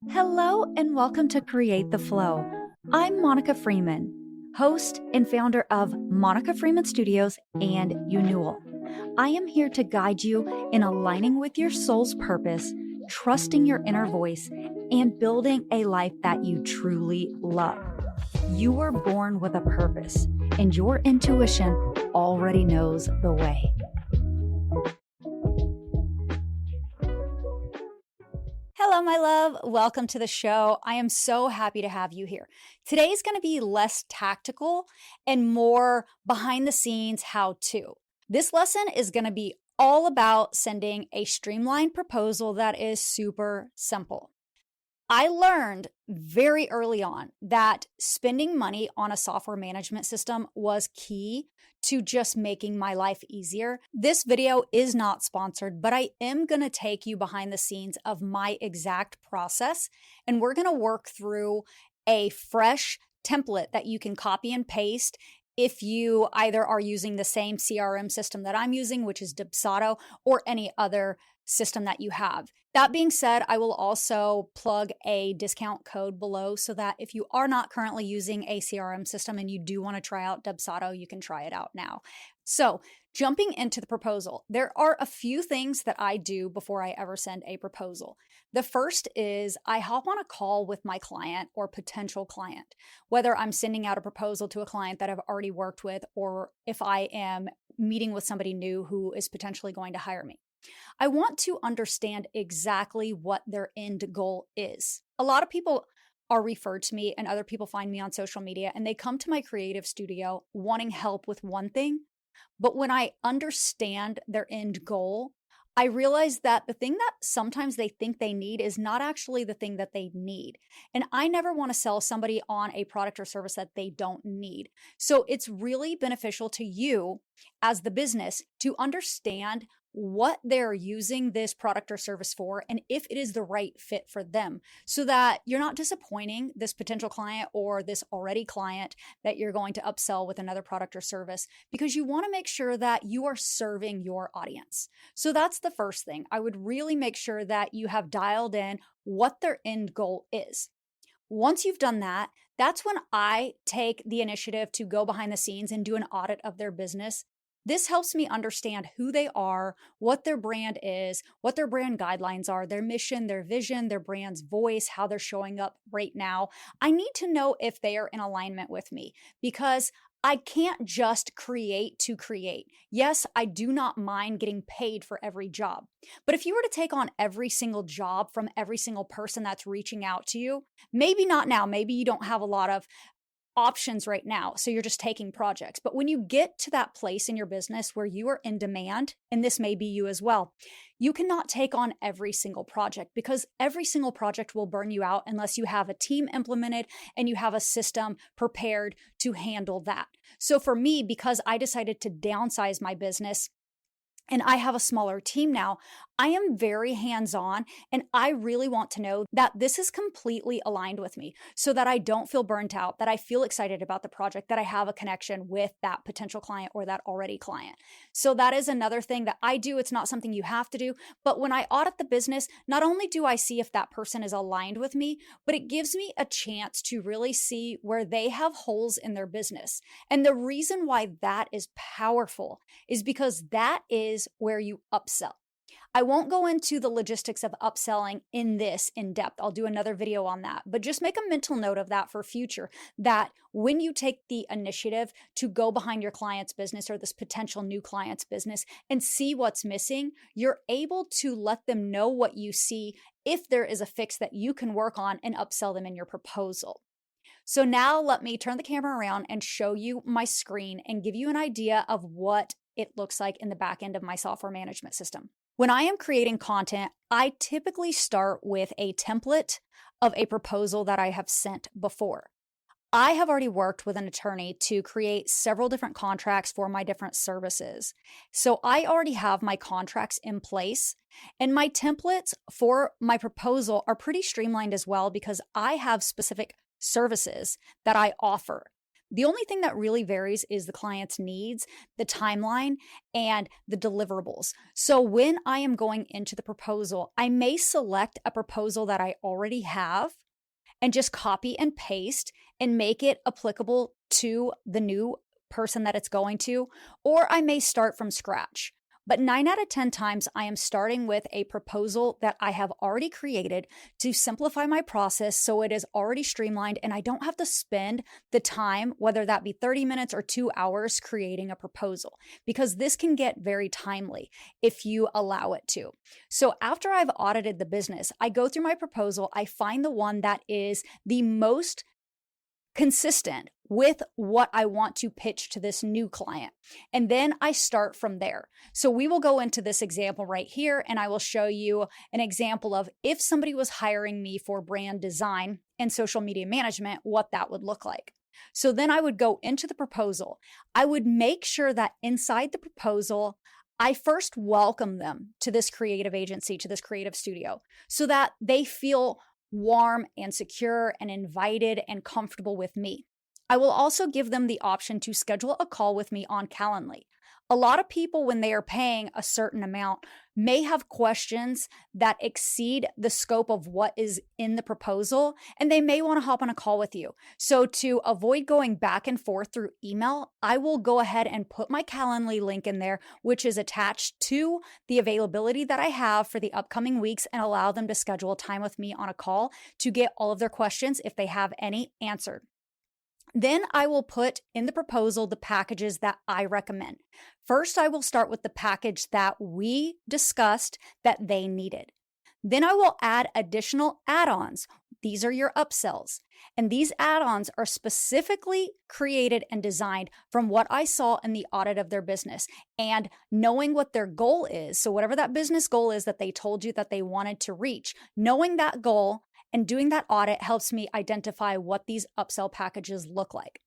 Hello and welcome to Create the Flow. I'm Monica Freeman, host and founder of Monica Freeman Studios and Unewell. I am here to guide you in aligning with your soul's purpose, trusting your inner voice, and building a life that you truly love. You were born with a purpose, and your intuition already knows the way. Hello, my love. Welcome to the show. I am so happy to have you here. Today is going to be less tactical and more behind the scenes how to. This lesson is going to be all about sending a streamlined proposal that is super simple. I learned very early on that spending money on a software management system was key to just making my life easier. This video is not sponsored, but I am going to take you behind the scenes of my exact process, and we're going to work through a fresh template that you can copy and paste if you either are using the same CRM system that I'm using, which is Dubsado, or any other system that you have. That being said, I will also plug a discount code below so that if you are not currently using a CRM system and you do want to try out Dubsado, you can try it out now. So jumping into the proposal, there are a few things that I do before I ever send a proposal. The first is I hop on a call with my client or potential client, whether I'm sending out a proposal to a client that I've already worked with, or if I am meeting with somebody new who is potentially going to hire me. I want to understand exactly what their end goal is. A lot of people are referred to me and other people find me on social media and they come to my creative studio wanting help with one thing. But when I understand their end goal, I realize that the thing that sometimes they think they need is not actually the thing that they need. And I never want to sell somebody on a product or service that they don't need. So it's really beneficial to you as the business to understand what they're using this product or service for and if it is the right fit for them, so that you're not disappointing this potential client or this already client that you're going to upsell with another product or service, because you want to make sure that you are serving your audience. So that's the first thing. I would really make sure that you have dialed in what their end goal is. Once you've done that, that's when I take the initiative to go behind the scenes and do an audit of their business. This helps me understand who they are, what their brand is, what their brand guidelines are, their mission, their vision, their brand's voice, how they're showing up right now. I need to know if they are in alignment with me, because I can't just create to create. Yes, I do not mind getting paid for every job. But if you were to take on every single job from every single person that's reaching out to you, maybe not now, maybe you don't have a lot of options right now, so you're just taking projects. But when you get to that place in your business where you are in demand, and this may be you as well, you cannot take on every single project, because every single project will burn you out unless you have a team implemented and you have a system prepared to handle that. So for me, because I decided to downsize my business and I have a smaller team now, I am very hands-on, and I really want to know that this is completely aligned with me so that I don't feel burnt out, that I feel excited about the project, that I have a connection with that potential client or that already client. So that is another thing that I do. It's not something you have to do, but when I audit the business, not only do I see if that person is aligned with me, but it gives me a chance to really see where they have holes in their business. And the reason why that is powerful is because that is where you upsell. I won't go into the logistics of upselling in depth. I'll do another video on that, but just make a mental note of that for future, that when you take the initiative to go behind your client's business or this potential new client's business and see what's missing, you're able to let them know what you see if there is a fix that you can work on and upsell them in your proposal. So now let me turn the camera around and show you my screen and give you an idea of what it looks like in the back end of my software management system. When I am creating content, I typically start with a template of a proposal that I have sent before. I have already worked with an attorney to create several different contracts for my different services. So I already have my contracts in place, and my templates for my proposal are pretty streamlined as well, because I have specific services that I offer. The only thing that really varies is the client's needs, the timeline, and the deliverables. So when I am going into the proposal, I may select a proposal that I already have and just copy and paste and make it applicable to the new person that it's going to, or I may start from scratch. But 9 out of 10 times, I am starting with a proposal that I have already created to simplify my process so it is already streamlined and I don't have to spend the time, whether that be 30 minutes or 2 hours, creating a proposal, because this can get very timely if you allow it to. So after I've audited the business, I go through my proposal, I find the one that is the most consistent with what I want to pitch to this new client. And then I start from there. So we will go into this example right here, and I will show you an example of if somebody was hiring me for brand design and social media management, what that would look like. So then I would go into the proposal. I would make sure that inside the proposal, I first welcome them to this creative agency, to this creative studio, so that they feel warm and secure and invited and comfortable with me. I will also give them the option to schedule a call with me on Calendly. A lot of people, when they are paying a certain amount, may have questions that exceed the scope of what is in the proposal, and they may want to hop on a call with you. So to avoid going back and forth through email, I will go ahead and put my Calendly link in there, which is attached to the availability that I have for the upcoming weeks, and allow them to schedule time with me on a call to get all of their questions, if they have any, answered. Then I will put in the proposal the packages that I recommend. First, I will start with the package that we discussed that they needed. Then I will add additional add-ons. These are your upsells. And these add-ons are specifically created and designed from what I saw in the audit of their business and knowing what their goal is. So whatever that business goal is that they told you that they wanted to reach, knowing that goal and doing that audit helps me identify what these upsell packages look like.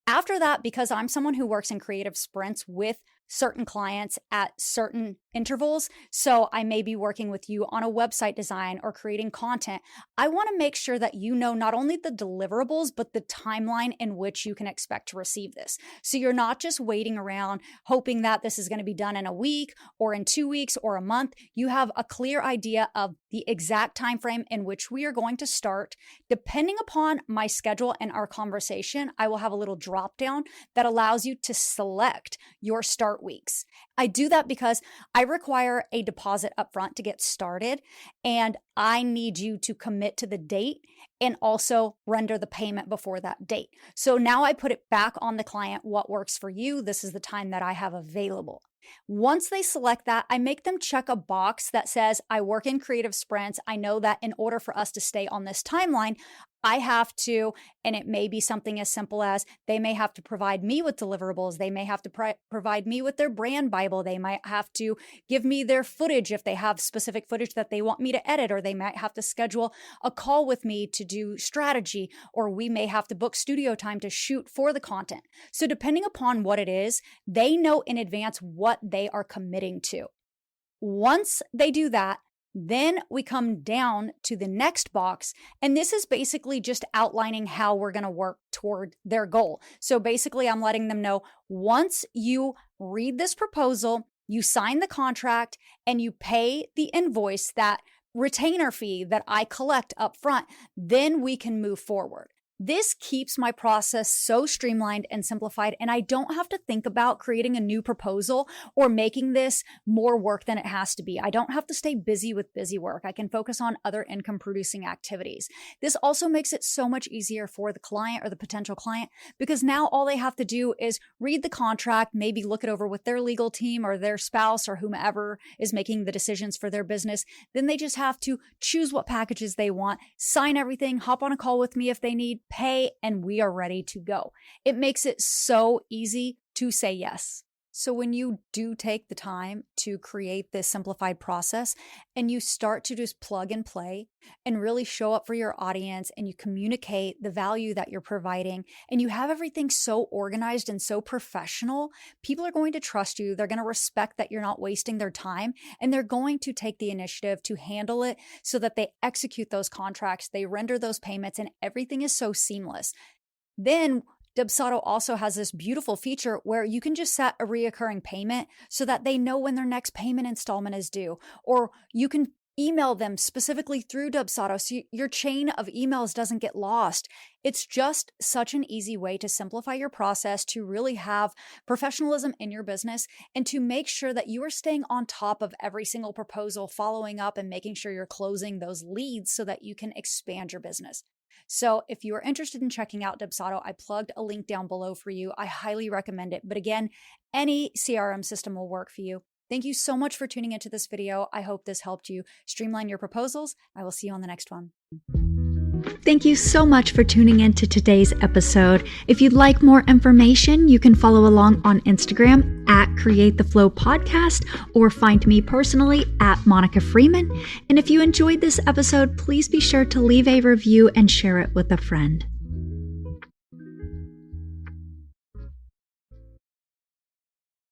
After that, because I'm someone who works in creative sprints with certain clients at certain intervals, so I may be working with you on a website design or creating content, I want to make sure that you know not only the deliverables, but the timeline in which you can expect to receive this. So you're not just waiting around hoping that this is going to be done in a week or in 2 weeks or a month. You have a clear idea of the exact time frame in which we are going to start. Depending upon my schedule and our conversation, I will have a little drop down that allows you to select your start weeks. I do that because I require a deposit upfront to get started, and I need you to commit to the date and also render the payment before that date. So now I put it back on the client. What works for you? This is the time that I have available. Once they select that, I make them check a box that says, I work in creative sprints. I know that in order for us to stay on this timeline, I have to, and it may be something as simple as they may have to provide me with deliverables. They may have to provide me with their brand Bible. They might have to give me their footage if they have specific footage that they want me to edit, or they might have to schedule a call with me to do strategy, or we may have to book studio time to shoot for the content. So depending upon what it is, they know in advance what they are committing to. Once they do that, then we come down to the next box, and this is basically just outlining how we're going to work toward their goal. So basically, I'm letting them know once you read this proposal, you sign the contract, and you pay the invoice, that retainer fee that I collect up front, then we can move forward. This keeps my process so streamlined and simplified, and I don't have to think about creating a new proposal or making this more work than it has to be. I don't have to stay busy with busy work. I can focus on other income-producing activities. This also makes it so much easier for the client or the potential client, because now all they have to do is read the contract, maybe look it over with their legal team or their spouse or whomever is making the decisions for their business. Then they just have to choose what packages they want, sign everything, hop on a call with me if they need, pay, and we are ready to go. It makes it so easy to say yes. So when you do take the time to create this simplified process and you start to just plug and play and really show up for your audience, and you communicate the value that you're providing, and you have everything so organized and so professional, people are going to trust you. They're going to respect that you're not wasting their time, and they're going to take the initiative to handle it so that they execute those contracts, they render those payments, and everything is so seamless. Then Dubsado also has this beautiful feature where you can just set a reoccurring payment so that they know when their next payment installment is due, or you can email them specifically through Dubsado so your chain of emails doesn't get lost. It's just such an easy way to simplify your process, to really have professionalism in your business, and to make sure that you are staying on top of every single proposal, following up and making sure you're closing those leads so that you can expand your business. So if you are interested in checking out Dubsado, I plugged a link down below for you. I highly recommend it. But again, any CRM system will work for you. Thank you so much for tuning into this video. I hope this helped you streamline your proposals. I will see you on the next one. Thank you so much for tuning in to today's episode. If you'd like more information, you can follow along on Instagram at Create the Flow Podcast, or find me personally at Monica Freeman. And if you enjoyed this episode, please be sure to leave a review and share it with a friend.